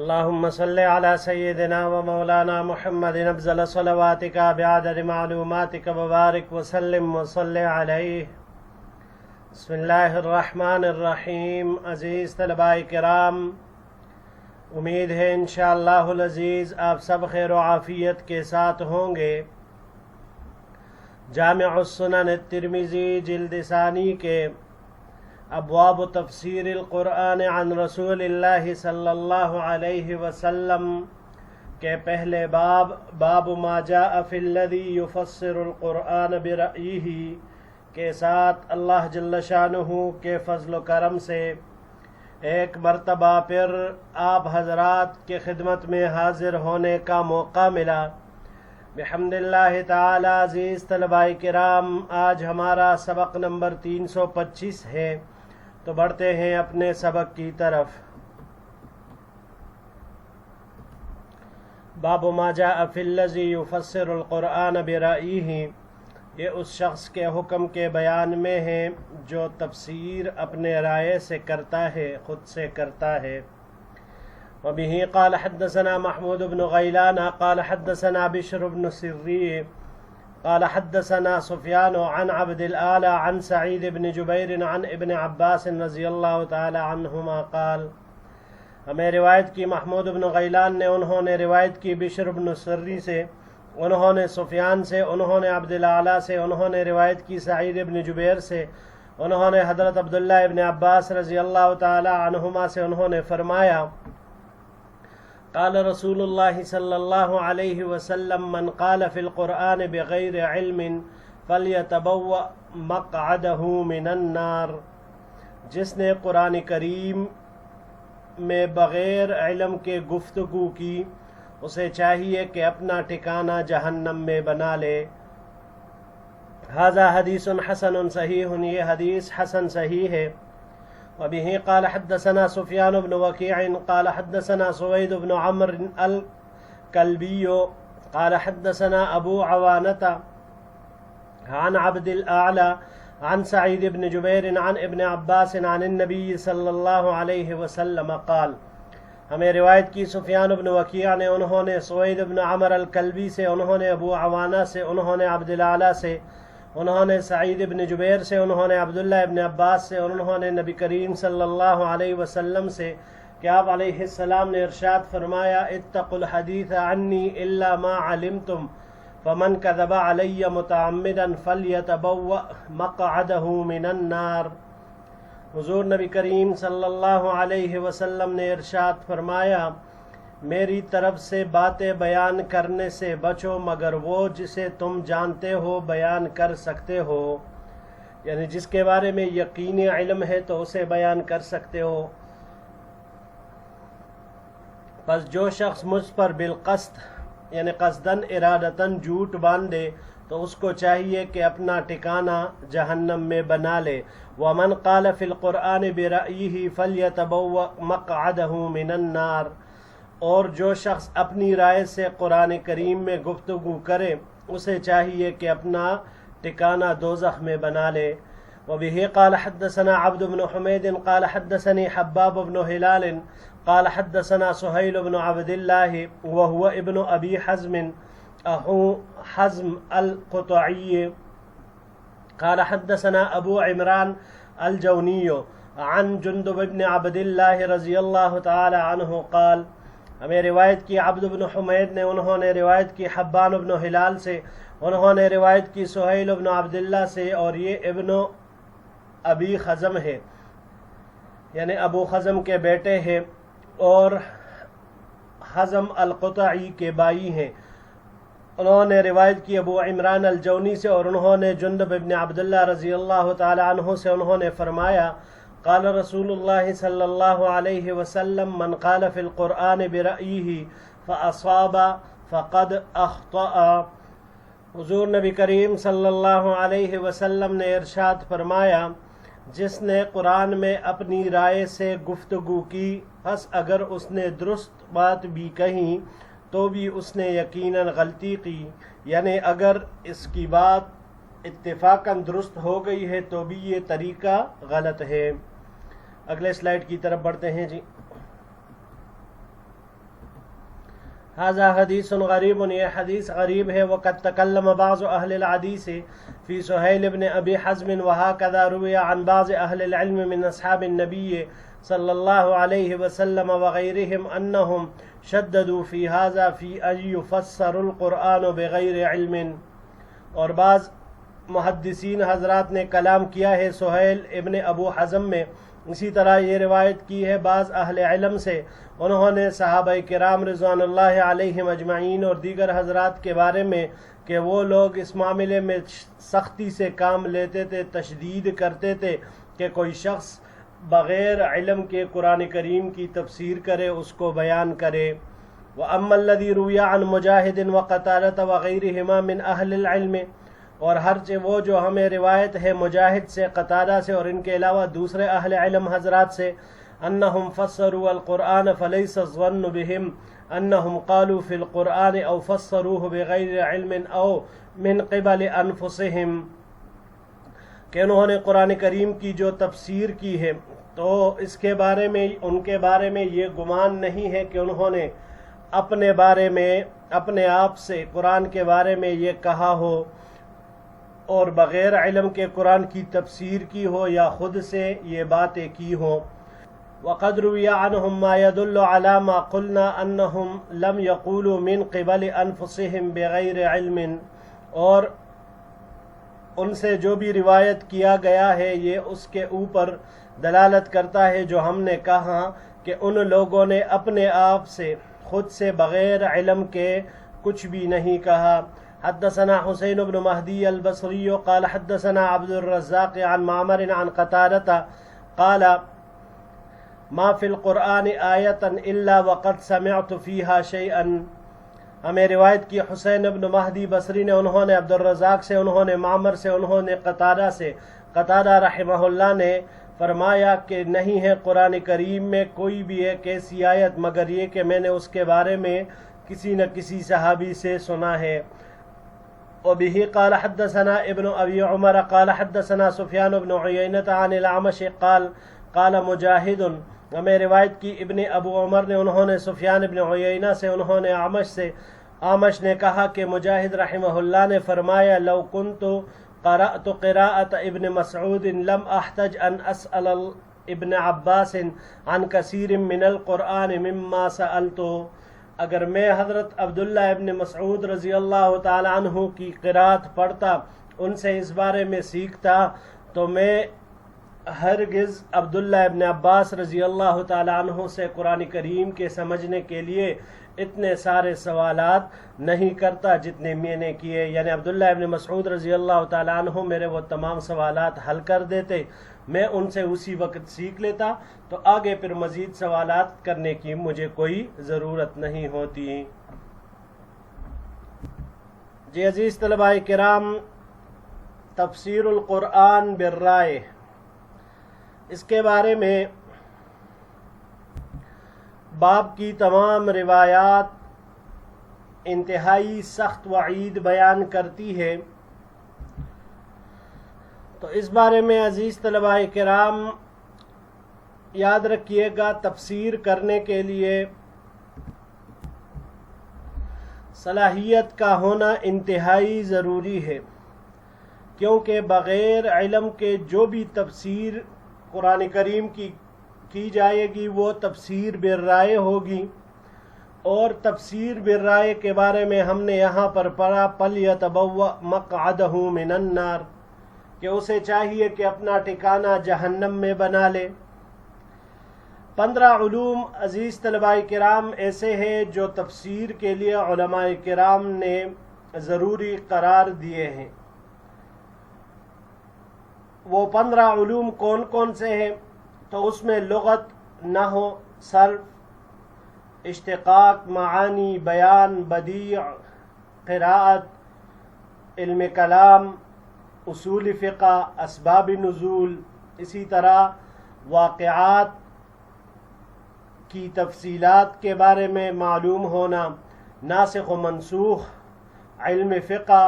اللهم صل على سيدنا ومولانا محمد افضل صلواتك بعدد معلوماتك وبارك وسلم وصل عليه. بسم اللہ الرحمن الرحیم. عزیز طلباء کرام، امید ہے انشاءاللہ العزیز آپ سب خیر و عافیت کے ساتھ ہوں گے. جامع السنن الترمذی جلد ثانی کے ابواب تفسیر القرآن عن رسول اللہ صلی اللہ علیہ وسلم کے پہلے باب ما جاء فی الذی یفسر القرآن برأیہ کے ساتھ اللہ جل شانہ کے فضل و کرم سے ایک مرتبہ پھر آپ حضرات کے خدمت میں حاضر ہونے کا موقع ملا. بحمد اللہ تعالی. عزیز طلباء کرام، آج ہمارا سبق نمبر 325 ہے، تو بڑھتے ہیں اپنے سبق کی طرف. باب ما جاء فی الذی یفسر القرآن برأیہ، یہ اس شخص کے حکم کے بیان میں ہے جو تفسیر اپنے رائے سے کرتا ہے، خود سے کرتا ہے. وبه قال حدثنا محمود بن غیلان قال حدثنا بشر بن سری قال حدثنا سفیان عن عبد الأعلى عن سعید بن جبیر عن ابن عباس رضی اللہ تعالی عنہما قال. ہمیں روایت کی محمود بن غیلان نے، انہوں نے روایت کی بشر بن سری سے، انہوں نے سفیان سے، انہوں نے عبد الأعلى سے، انہوں نے روایت کی سعید بن جبیر سے، انہوں نے حضرت عبداللہ ابن عباس رضی اللہ تعالی عنہما سے، انہوں نے فرمایا قال رسول اللہ صلی اللہ علیہ وسلم من قال فی القرآن بغیر علم فلیتبوأ مقعدہ من النار. جس نے قرآن کریم میں بغیر علم کے گفتگو کی، اسے چاہیے کہ اپنا ٹھکانہ جہنم میں بنا لے. ھذا حدیث حسن صحیح، یہ حدیث حسن صحیح ہے. وبه قال حدثنا سفیان بن وکیع قال حدثنا سوید بن عمرو الکلبی قال حدثنا ابو عوانة عن عبد الأعلى عن سعید بن جبیر عن ابن عباس عن النبی صلی اللہ علیہ وسلم قال. ہمیں روایت کی سفیان بن وکیع نے، انہوں نے سوید بن عمرو الکلبی سے، انہوں نے ابو عوانہ سے، انہوں نے عبد الأعلى سے، انہوں نے سعید بن جبیر سے، انہوں نے عبداللہ ابن عباس سے، انہوں نے نبی کریم صلی اللہ علیہ وسلم سے کہ آپ علیہ السلام نے ارشاد فرمایا اتقوا الحدیث عنی الا ما علمتم فمن کذب علی متعمدا فلیتبوأ مقعدہ من النار. حضور نبی کریم صلی اللہ علیہ وسلم نے ارشاد فرمایا میری طرف سے باتیں بیان کرنے سے بچو مگر وہ جسے تم جانتے ہو، بیان کر سکتے ہو، یعنی جس کے بارے میں یقینی علم ہے تو اسے بیان کر سکتے ہو. پس جو شخص مجھ پر بالقصد یعنی قصدن ارادتاً جھوٹ باندھے تو اس کو چاہیے کہ اپنا ٹھکانہ جہنم میں بنا لے. ومن قال فی القرآن برأیہ فلیتبوأ مقعدہ من النار، اور جو شخص اپنی رائے سے قرآن کریم میں گفتگو کرے اسے چاہیے کہ اپنا ٹھکانہ دوزخ میں بنا لے. وبه قال حدثنا عبد بن حمید قال حدثني حباب بن ہلال قال حدثنا سہیل بن عبد اللہ وهو ابن ابی حزم اخو حزم القطعی قال حدثنا ابو عمران الجونی عن جندب بن عبد اللہ رضی اللہ تعالی عنہ قال. ہمیں روایت کی عبد بن حمید نے، انہوں نے روایت کی حبان بن ہلال سے، انہوں نے روایت کی سہیل بن عبداللہ سے، اور یہ ابن ابی خزم ہے یعنی ابو خزم کے بیٹے ہیں اور حزم القطعی کے بھائی ہیں. انہوں نے روایت کی ابو عمران الجونی سے، اور انہوں نے جندب ابن عبداللہ رضی اللہ تعالی عنہ سے، انہوں نے فرمایا قال رسول اللہ صلی اللہ علیہ وسلم من قال فی القرآن برأیہ فاصاب فقد اخطأ. حضور نبی کریم صلی اللہ علیہ وسلم نے ارشاد فرمایا جس نے قرآن میں اپنی رائے سے گفتگو کی، پس اگر اس نے درست بات بھی کہی تو بھی اس نے یقیناً غلطی کی، یعنی اگر اس کی بات اتفاقاً درست ہو گئی ہے تو بھی یہ طریقہ غلط ہے. اگلے سلائیڈ کی طرف بڑھتے ہیں جی. هذا حدیث غریب، یہ حدیث غریب ہے. وقد تکلم بعض اہل الحدیث فی سہیل بن ابی حزم وهكذا روی عن بعض اہل العلم من اصحاب النبی صلی اللہ علیہ وسلم وغیرہم انہم شددوا فی هذا فی ان یفسر القرآن بغیر علم. اور بعض محدثین حضرات نے کلام کیا ہے سہیل ابن ابو حزم میں. اسی طرح یہ روایت کی ہے بعض اہل علم سے، انہوں نے صحابہ کرام رضوان اللہ علیہم اجمعین اور دیگر حضرات کے بارے میں کہ وہ لوگ اس معاملے میں سختی سے کام لیتے تھے، تشدید کرتے تھے کہ کوئی شخص بغیر علم کے قرآن کریم کی تفسیر کرے، اس کو بیان کرے. وَأَمَّا الَّذِي رُوِيَ عَنْ مُجَاهِدٍ وَقَتَادَةَ وَغَيْرِهِمَا مِنْ أَهْلِ الْعِلْمِ، اور ہرچہ وہ جو ہمیں روایت ہے مجاہد سے، قتادہ سے اور ان کے علاوہ دوسرے اہل علم حضرات سے، انہم فسروا القرآن فلیس الظن بہم انہم قالوا فی القرآن او فسروه بغیر علم او من قبل انفسہم، کہ انہوں نے قرآن کریم کی جو تفسیر کی ہے تو اس کے بارے میں ان کے بارے میں یہ گمان نہیں ہے کہ انہوں نے اپنے بارے میں اپنے آپ سے قرآن کے بارے میں یہ کہا ہو اور بغیر علم کے قرآن کی تفسیر کی ہو یا خود سے یہ باتیں کی ہوں. وقد روی عنہم ما يدل على ما قلنا انہم لم يقولوا من قبل انفسهم بغیر علم، اور ان سے جو بھی روایت کیا گیا ہے یہ اس کے اوپر دلالت کرتا ہے جو ہم نے کہا کہ ان لوگوں نے اپنے آپ سے خود سے بغیر علم کے کچھ بھی نہیں کہا. حدثنا حسین بن مہدی البصری قال حدثنا عبد الرزاق عن معمر عن قتادة قال ما فی القرآن آیتا الا وقد سمعت فیہا شیئا. ہمیں روایت کی حسین بن مہدی بصری نے، انہوں نے عبد الرزاق سے، انہوں نے معمر سے، انہوں نے قتادہ سے. قتادہ رحمہ اللہ نے فرمایا کہ نہیں ہے قرآن کریم میں کوئی بھی ایک ایسی آیت مگر یہ کہ میں نے اس کے بارے میں کسی نہ کسی صحابی سے سنا ہے. وبه قال حدثنا ابن ابی عمر قال حدثنا سفیان بن عیینۃ عن الاعمش قال قال مجاہد. ہمیں روایت کی ابن ابو عمر نے، انہوں نے سفیان بن عیینہ سے، انہوں نے اعمش نے کہا کہ مجاہد رحمہ اللہ نے فرمایا لو كنت قرأت قراءة ابن مسعود لم احتج ان اسأل ابن عباس عن كثير من القرآن مما سألته. اگر میں حضرت عبداللہ ابن مسعود رضی اللہ تعالی عنہ کی قرات پڑھتا، ان سے اس بارے میں سیکھتا، تو میں ہرگز عبداللہ ابن عباس رضی اللہ تعالی عنہ سے قرآن کریم کے سمجھنے کے لیے اتنے سارے سوالات نہیں کرتا جتنے میں نے کیے. یعنی عبداللہ ابن مسعود رضی اللہ تعالی عنہ میرے وہ تمام سوالات حل کر دیتے، میں ان سے اسی وقت سیکھ لیتا، تو آگے پھر مزید سوالات کرنے کی مجھے کوئی ضرورت نہیں ہوتی. جی عزیز طلباء کرام، تفسیر القرآن بالرائے، اس کے بارے میں باب کی تمام روایات انتہائی سخت وعید بیان کرتی ہے. تو اس بارے میں عزیز طلباء کرام یاد رکھیے گا، تفسیر کرنے کے لیے صلاحیت کا ہونا انتہائی ضروری ہے، کیونکہ بغیر علم کے جو بھی تفسیر قرآن کریم کی جائے گی وہ تفسیر بالرائے ہوگی. اور تفسیر بالرائے کے بارے میں ہم نے یہاں پر پڑھا فَلْيَتَبَوَّأْ مَقْعَدَهُ مِنَ النَّارِ، کہ اسے چاہیے کہ اپنا ٹھکانہ جہنم میں بنا لے. 15 علوم عزیز طلباء کرام ایسے ہیں جو تفسیر کے لیے علماء کرام نے ضروری قرار دیے ہیں. وہ 15 علوم کون کون سے ہیں؟ تو اس میں لغت، نحو، صرف، اشتقاق، معانی، بیان، بدیع، قراءت، علم کلام، اصول فقہ، اسباب نزول، اسی طرح واقعات کی تفصیلات کے بارے میں معلوم ہونا، ناسخ و منسوخ، علم فقہ،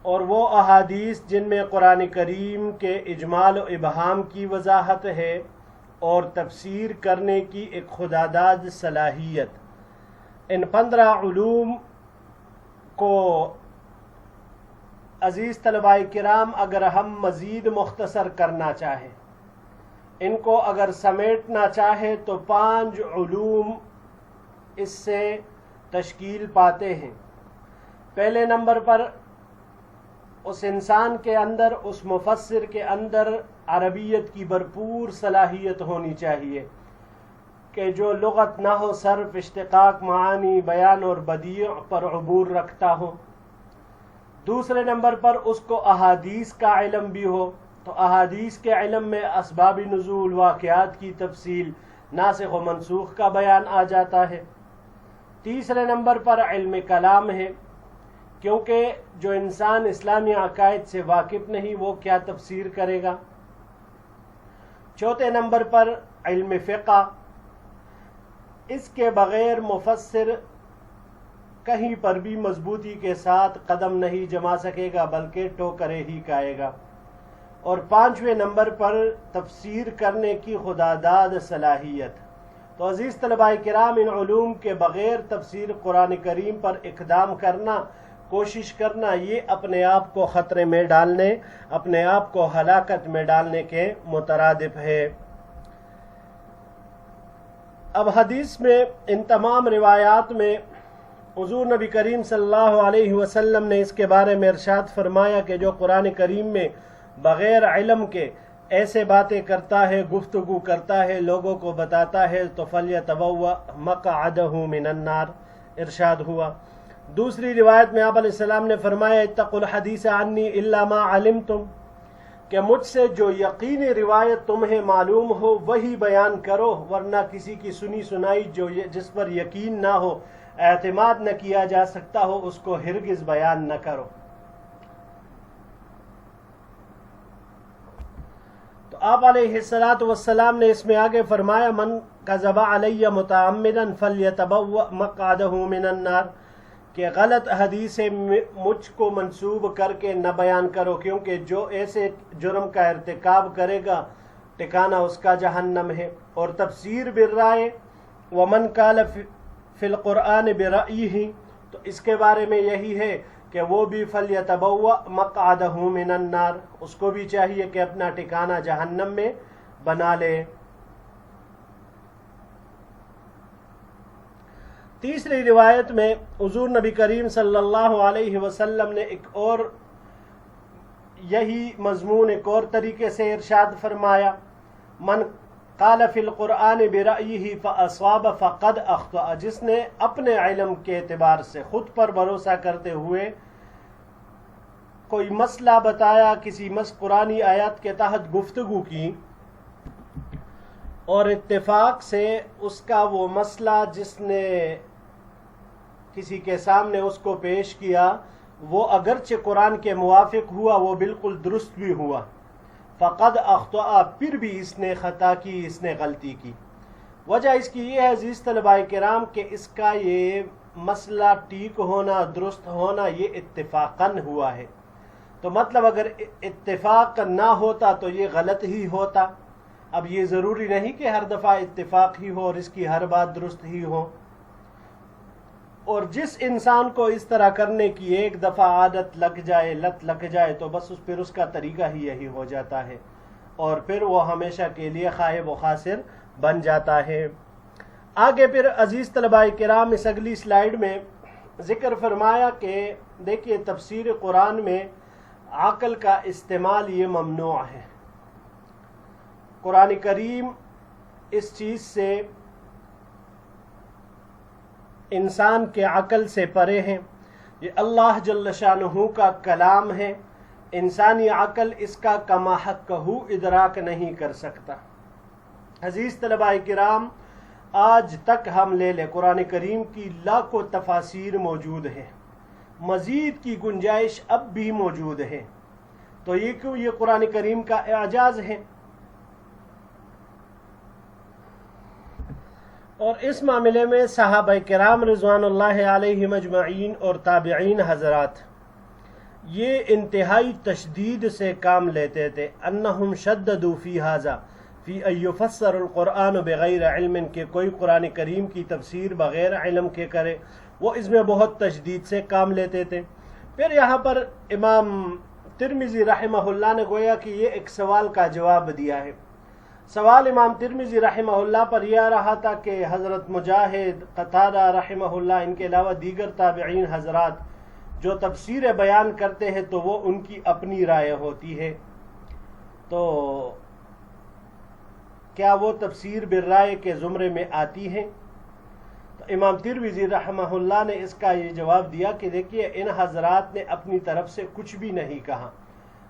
اور وہ احادیث جن میں قرآن کریم کے اجمال و ابہام کی وضاحت ہے، اور تفسیر کرنے کی ایک خداداد صلاحیت. ان 15 علوم کو عزیز طلباء کرام اگر ہم مزید مختصر کرنا چاہیں، ان کو اگر سمیٹنا چاہیں تو 5 علوم اس سے تشکیل پاتے ہیں۔ پہلے نمبر پر اس انسان کے اندر، اس مفسر کے اندر عربیت کی بھرپور صلاحیت ہونی چاہیے کہ جو لغت، نحو، صرف، اشتقاق، معانی، بیان اور بدیع پر عبور رکھتا ہو۔ دوسرے نمبر پر اس کو احادیث کا علم بھی ہو، تو احادیث کے علم میں اسباب نزول، واقعات کی تفصیل، ناسخ و منسوخ کا بیان آ جاتا ہے۔ تیسرے نمبر پر علم کلام ہے، کیونکہ جو انسان اسلامی عقائد سے واقف نہیں وہ کیا تفسیر کرے گا۔ چوتھے نمبر پر علم فقہ، اس کے بغیر مفسر کہیں پر بھی مضبوطی کے ساتھ قدم نہیں جما سکے گا بلکہ ٹوکرے ہی کھائے گا۔ اور 5ویں نمبر پر تفسیر کرنے کی خداداد صلاحیت۔ تو عزیز طلباء کرام، ان علوم کے بغیر تفسیر قرآن کریم پر اقدام کرنا، کوشش کرنا، یہ اپنے آپ کو خطرے میں ڈالنے، اپنے آپ کو ہلاکت میں ڈالنے کے مترادف ہے۔ اب حدیث میں ان تمام روایات میں حضور نبی کریم صلی اللہ علیہ وسلم نے اس کے بارے میں ارشاد فرمایا کہ جو قرآن کریم میں بغیر علم کے ایسے باتیں کرتا ہے، گفتگو کرتا ہے، لوگوں کو بتاتا ہے، تو فَلْيَتَبَوَّأْ مَقْعَدَهُ مِنَ النَّارِ ارشاد ہوا۔ دوسری روایت میں آپ علیہ السلام نے فرمایا اتقوا الحدیث عنی الا ما علمتم، کہ مجھ سے جو یقینی روایت تمہیں معلوم ہو وہی بیان کرو، ورنہ کسی کی سنی سنائی جس پر یقین نہ ہو، اعتماد نہ کیا جا سکتا ہو، اس کو ہرگز بیان نہ کرو۔ تو آپ علیہ السلام نے اس میں آگے فرمایا من کذب علی متعمدا فلیتبوأ مقعدہ من النار، کہ غلط حدیثیں مجھ کو منسوب کر کے نہ بیان کرو، کیونکہ جو ایسے جرم کا ارتکاب کرے گا ٹھکانہ اس کا جہنم ہے۔ اور تفسیر بالرائے ومن قال فی القرآن برأیہ، تو اس کے بارے میں یہی ہے کہ وہ بھی فلیتبوأ مقعدہ من النار، اس کو بھی چاہیے کہ اپنا ٹھکانہ جہنم میں بنا لے۔ تیسری روایت میں حضور نبی کریم صلی اللہ علیہ وسلم نے ایک اور یہی مضمون ایک اور طریقے سے ارشاد فرمایا من قال فی القرآن برأیہ فاصاب فقد اخطأ، جس نے اپنے علم کے اعتبار سے خود پر بھروسہ کرتے ہوئے کوئی مسئلہ بتایا، کسی قرآنی آیات کے تحت گفتگو کی اور اتفاق سے اس کا وہ مسئلہ جس نے کسی کے سامنے اس کو پیش کیا وہ اگرچہ قرآن کے موافق ہوا، وہ بالکل درست بھی ہوا، فقد اخطأ، پھر بھی اس نے خطا کی، اس نے غلطی کی۔ وجہ اس کی یہ ہے عزیز طلباء کرام کہ اس کا یہ مسئلہ ٹھیک ہونا، درست ہونا، یہ اتفاقاً ہوا ہے۔ تو مطلب اگر اتفاق نہ ہوتا تو یہ غلط ہی ہوتا۔ اب یہ ضروری نہیں کہ ہر دفعہ اتفاق ہی ہو اور اس کی ہر بات درست ہی ہو۔ اور جس انسان کو اس طرح کرنے کی ایک دفعہ عادت لگ جائے، لت لگ جائے، تو بس پھر اس کا طریقہ ہی یہی ہو جاتا ہے اور پھر وہ ہمیشہ کے لیے خائب و خاسر بن جاتا ہے۔ آگے پھر عزیز طلباء کرام اس اگلی سلائیڈ میں ذکر فرمایا کہ دیکھیے تفسیر قرآن میں عقل کا استعمال یہ ممنوع ہے۔ قرآن کریم اس چیز سے انسان کے عقل سے پرے ہیں، یہ اللہ جل شانہ کا کلام ہے، انسانی عقل اس کا کما حق ادراک نہیں کر سکتا۔ عزیز طلباء کرام، آج تک ہم لے لیں قرآن کریم کی لاکھوں تفاسیر موجود ہیں، مزید کی گنجائش اب بھی موجود ہے، تو یہ کیوں؟ یہ قرآن کریم کا اعجاز ہے۔ اور اس معاملے میں صحابہ کرام رضوان اللہ علیہم اجمعین اور تابعین حضرات یہ انتہائی تشدید سے کام لیتے تھے۔ انہم شددوا فی فی ان یفسر القرآن بغیر علم کہ کوئی قرآن کریم کی تفسیر بغیر علم کے کرے، وہ اس میں بہت تشدید سے کام لیتے تھے۔ پھر یہاں پر امام ترمذی رحمہ اللہ نے گویا کہ یہ ایک سوال کا جواب دیا ہے۔ سوال امام ترمذی رحمہ اللہ پر یہ آ رہا تھا کہ حضرت مجاہد، قتادہ رحمہ اللہ، ان کے علاوہ دیگر تابعین حضرات جو تفسیر بیان کرتے ہیں تو وہ ان کی اپنی رائے ہوتی ہے، تو کیا وہ تفسیر بالرائے کے زمرے میں آتی ہے؟ تو امام ترمذی رحمہ اللہ نے اس کا یہ جواب دیا کہ دیکھیے ان حضرات نے اپنی طرف سے کچھ بھی نہیں کہا،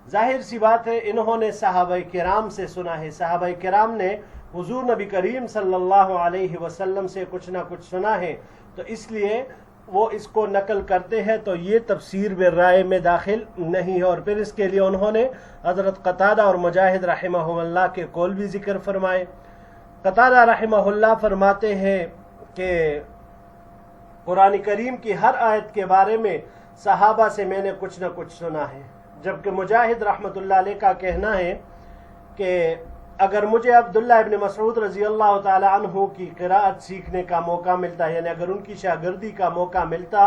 ظاہر سی بات ہے انہوں نے صحابہ کرام سے سنا ہے، صحابہ کرام نے حضور نبی کریم صلی اللہ علیہ وسلم سے کچھ نہ کچھ سنا ہے، تو اس لیے وہ اس کو نقل کرتے ہیں، تو یہ تفسیر بالرائے میں داخل نہیں ہے۔ اور پھر اس کے لیے انہوں نے حضرت قتادہ اور مجاہد رحمہ اللہ کے قول بھی ذکر فرمائے۔ قتادہ رحمہ اللہ فرماتے ہیں کہ قرآن کریم کی ہر آیت کے بارے میں صحابہ سے میں نے کچھ نہ کچھ سنا ہے، جبکہ مجاہد رحمۃ اللہ علیہ کا کہنا ہے کہ اگر مجھے عبداللہ ابن مسعود رضی اللہ تعالی عنہ کی قراءت سیکھنے کا موقع ملتا، یعنی اگر ان کی شاگردی کا موقع ملتا،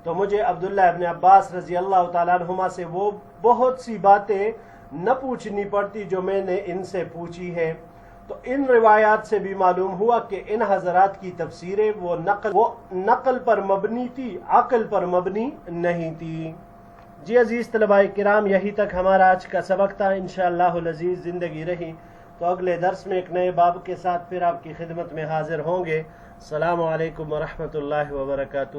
تو مجھے عبداللہ ابن عباس رضی اللہ تعالی عنہما سے وہ بہت سی باتیں نہ پوچھنی پڑتی جو میں نے ان سے پوچھی ہے۔ تو ان روایات سے بھی معلوم ہوا کہ ان حضرات کی تفسیریں وہ نقل پر مبنی تھی، عقل پر مبنی نہیں تھی۔ جی عزیز طلباء کرام، یہی تک ہمارا آج کا سبق تھا۔ انشاءاللہ العزیز زندگی رہی تو اگلے درس میں ایک نئے باب کے ساتھ پھر آپ کی خدمت میں حاضر ہوں گے۔ السلام علیکم ورحمۃ اللہ وبرکاتہ۔